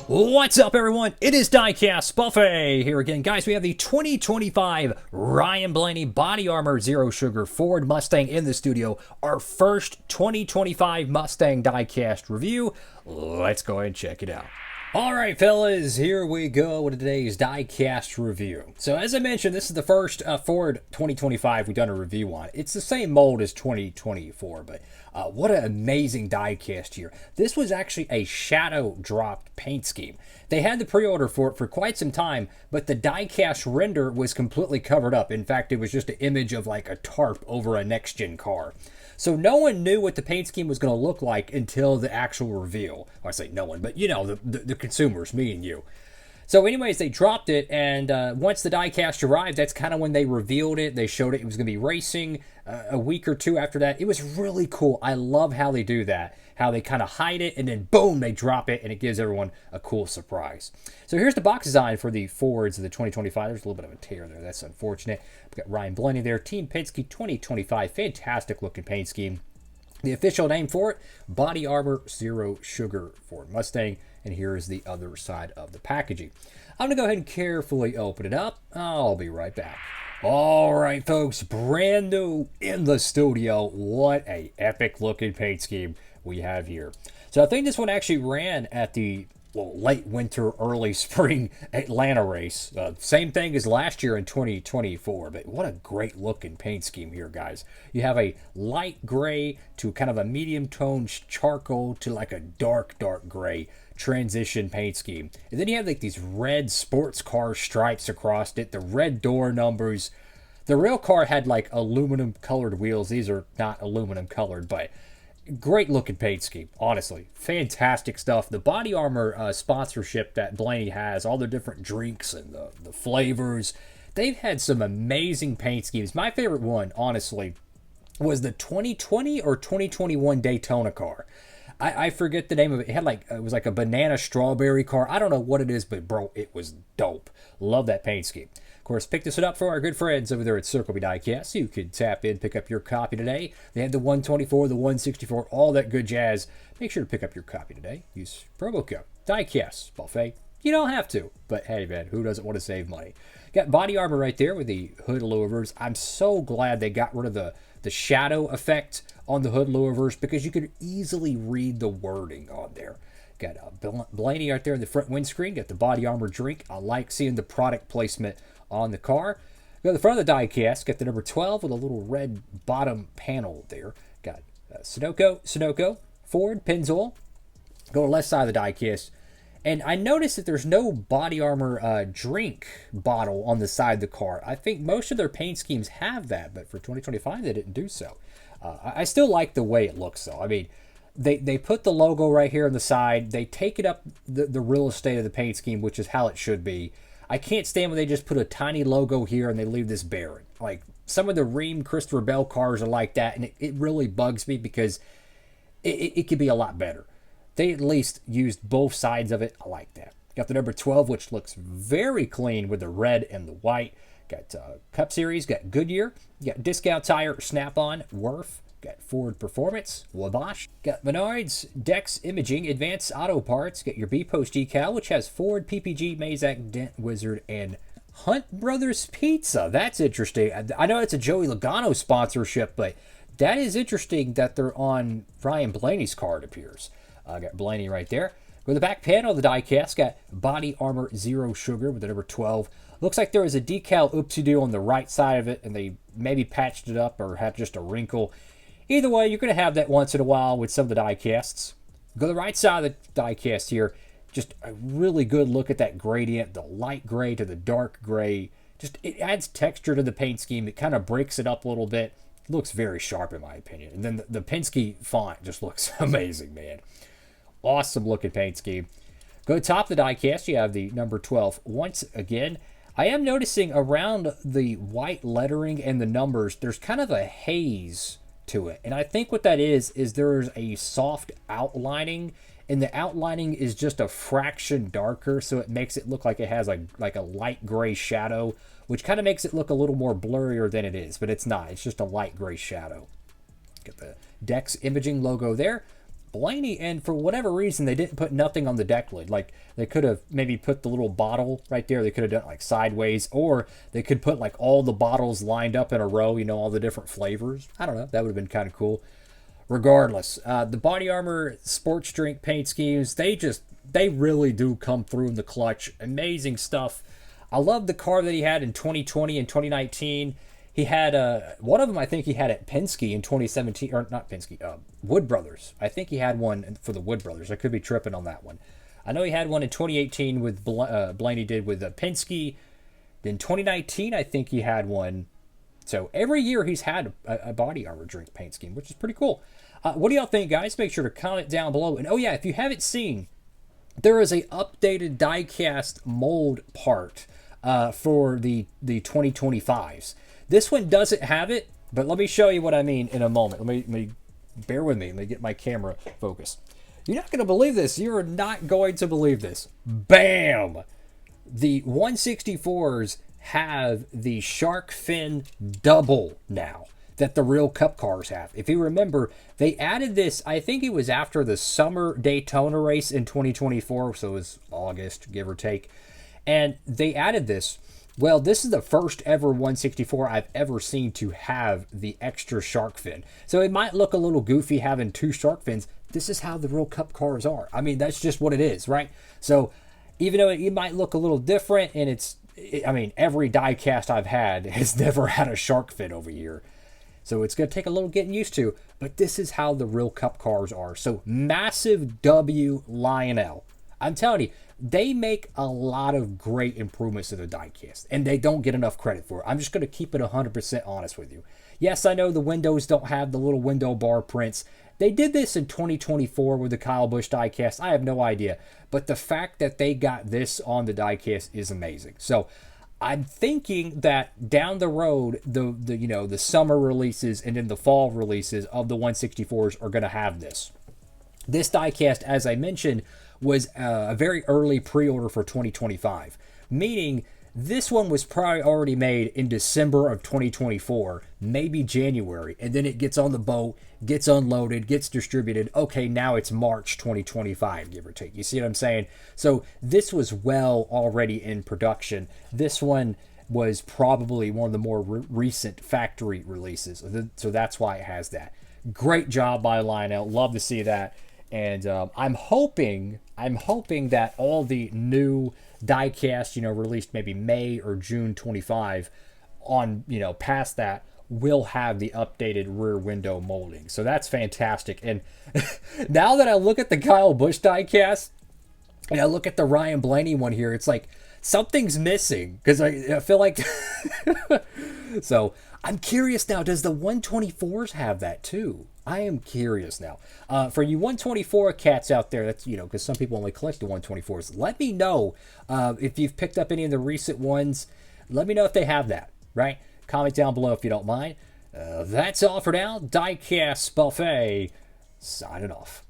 What's up, everyone? It is Diecastbuffet here again. Guys, we have the 2025 Ryan Blaney Bodyarmor Zero Sugar Ford Mustang in the studio. Our first 2025 Mustang diecast review. Let's go ahead and check it out. All right, fellas, here we go with today's diecast review. So as I mentioned, this is the first Ford 2025 we've done a review on. It's the same mold as 2024, but what an amazing diecast here. This was actually a shadow dropped paint scheme. They had the pre-order for it for quite some time, but the diecast render was completely covered up. In fact, it was just an image of like a tarp over a next-gen car. So no one knew what the paint scheme was going to look like until the actual reveal. Well, I say no one, but you know, the consumers, me and you. So anyways, they dropped it, and once the diecast arrived, that's kind of when they revealed it. They showed it was going to be racing a week or two after that. It was really cool. I love how they do that, how they kind of hide it, and then boom, they drop it, and it gives everyone a cool surprise. So here's the box design for the Fords of the 2025. There's a little bit of a tear there. That's unfortunate. We've got Ryan Blaney there. Team Penske 2025. Fantastic looking paint scheme. The official name for it, Bodyarmor Zero Sugar Ford Mustang. And here is the other side of the packaging. I'm going to go ahead and carefully open it up. I'll be right back. All right, folks, brand new in the studio. What a epic looking paint scheme we have here. So I think this one actually ran at the late winter, early spring Atlanta race. Same thing as last year in 2024, but what a great looking paint scheme here, guys. You have a light gray to kind of a medium tone charcoal to like a dark gray transition paint scheme. And then you have like these red sports car stripes across it, the red door numbers. The real car had like aluminum colored wheels. These are not aluminum colored, but great looking paint scheme, honestly. Fantastic stuff. The Bodyarmor sponsorship that Blaney has, all the different drinks and the flavors, they've had some amazing paint schemes. My favorite one, honestly, was the 2020 or 2021 Daytona car. I forget the name of it. It had like, it was like a banana strawberry car. I don't know what it is, but bro, it was dope. Love that paint scheme. Of course, pick this one up for our good friends over there at Circle B Diecast. You could tap in, pick up your copy today. They have the 124, the 164, all that good jazz. Make sure to pick up your copy today. Use promo code Diecastbuffet. You don't have to, but hey, man, who doesn't want to save money? Got Bodyarmor right there with the hood louvers. I'm so glad they got rid of the shadow effect on the hood louvers because you could easily read the wording on there. Got Blaney right there in the front windscreen. Got the Bodyarmor drink. I like seeing the product placement on the car. Go to the front of the diecast. Got the number 12 with a little red bottom panel there. Got Sunoco, Ford, Pennzoil. Go to the left side of the diecast. And I noticed that there's no Bodyarmor drink bottle on the side of the car. I think most of their paint schemes have that, but for 2025, they didn't do so. I still like the way it looks, though. I mean, they put the logo right here on the side. They take it up the real estate of the paint scheme, which is how it should be. I can't stand when they just put a tiny logo here and they leave this barren. Like, some of the Ream Christopher Bell cars are like that, and it really bugs me because it could be a lot better. They at least used both sides of it. I like that. Got the number 12, which looks very clean with the red and the white. Got Cup Series, got Goodyear, got Discount Tire, Snap-on, Werf, got Ford Performance, Wabash, got Menards, Dex Imaging, Advanced Auto Parts, got your B-Post decal, which has Ford, PPG, Mazak, Dent, Wizard, and Hunt Brothers Pizza. That's interesting. I know it's a Joey Logano sponsorship, but that is interesting that they're on Ryan Blaney's car, it appears. Got Blaney right there. Go to the back panel of the diecast. Got Bodyarmor Zero Sugar with the number 12. Looks like there was a decal oopsie-doo on the right side of it, and they maybe patched it up or had just a wrinkle. Either way, you're going to have that once in a while with some of the diecasts. Go to the right side of the diecast here. Just a really good look at that gradient, the light gray to the dark gray. Just, it adds texture to the paint scheme. It kind of breaks it up a little bit. It looks very sharp in my opinion. And then the Penske font just looks amazing, man. Awesome looking paint scheme. Go to the top of the diecast. You have the number 12. Once again, I am noticing around the white lettering and the numbers, there's kind of a haze to it. And I think what that is there's a soft outlining, and the outlining is just a fraction darker, so it makes it look like it has like a light gray shadow, which kind of makes it look a little more blurrier than it is, but it's not. It's just a light gray shadow. Get the Dex Imaging logo there. Blaney, and for whatever reason, they didn't put nothing on the deck lid. Like, they could have maybe put the little bottle right there. They could have done it like sideways, or they could put like all the bottles lined up in a row, you know, all the different flavors. I don't know. That would have been kind of cool. Regardless, the Bodyarmor sports drink paint schemes, they really do come through in the clutch. Amazing stuff. I love the car that he had in 2020 and 2019. He had one of them, I think he had at Penske in 2017, or not Penske, Wood Brothers. I think he had one for the Wood Brothers. I could be tripping on that one. I know he had one in 2018 with Blaney did with Penske. In 2019, I think he had one. So every year he's had a Bodyarmor drink paint scheme, which is pretty cool. What do y'all think, guys? Make sure to comment down below. And oh yeah, if you haven't seen, there is a updated diecast mold part for the 2025s. This one doesn't have it, but let me show you what I mean in a moment. Let me bear with me. Let me get my camera focused. You're not going to believe this. You're not going to believe this. Bam! The 164s have the shark fin double now that the real Cup cars have. If you remember, they added this, I think it was after the summer Daytona race in 2024, so it was August, give or take. And they added this. Well, this is the first ever 164 I've ever seen to have the extra shark fin. So it might look a little goofy having two shark fins. This is how the real Cup cars are. I mean, that's just what it is, right? So even though it might look a little different, and I mean, every diecast I've had has never had a shark fin over here. So it's going to take a little getting used to, but this is how the real Cup cars are. So massive W Lionel. I'm telling you, they make a lot of great improvements to the diecast, and they don't get enough credit for it. I'm just going to keep it 100% honest with you. Yes, I know the windows don't have the little window bar prints. They did this in 2024 with the Kyle Busch diecast. I have no idea. But the fact that they got this on the diecast is amazing. So I'm thinking that down the road, the summer releases and then the fall releases of the 164s are going to have this. This diecast, as I mentioned, was a very early pre-order for 2025, meaning this one was probably already made in December of 2024, maybe January, and then it gets on the boat, gets unloaded, gets distributed. Okay, now it's March 2025, give or take. You see what I'm saying? So this was well already in production. This one was probably one of the more recent factory releases, so that's why it has that. Great job by Lionel. Love to see that. And I'm hoping that all the new diecast, released maybe May or June 25 on, past that, will have the updated rear window molding. So that's fantastic. And now that I look at the Kyle Busch diecast and I look at the Ryan Blaney one here, it's like something's missing because I feel like so I'm curious now, does the 124s have that too? I am curious now. For you 124 cats out there, that's, because some people only collect the 124s. Let me know if you've picked up any of the recent ones. Let me know if they have that, right? Comment down below if you don't mind. That's all for now. Diecastbuffet signing off.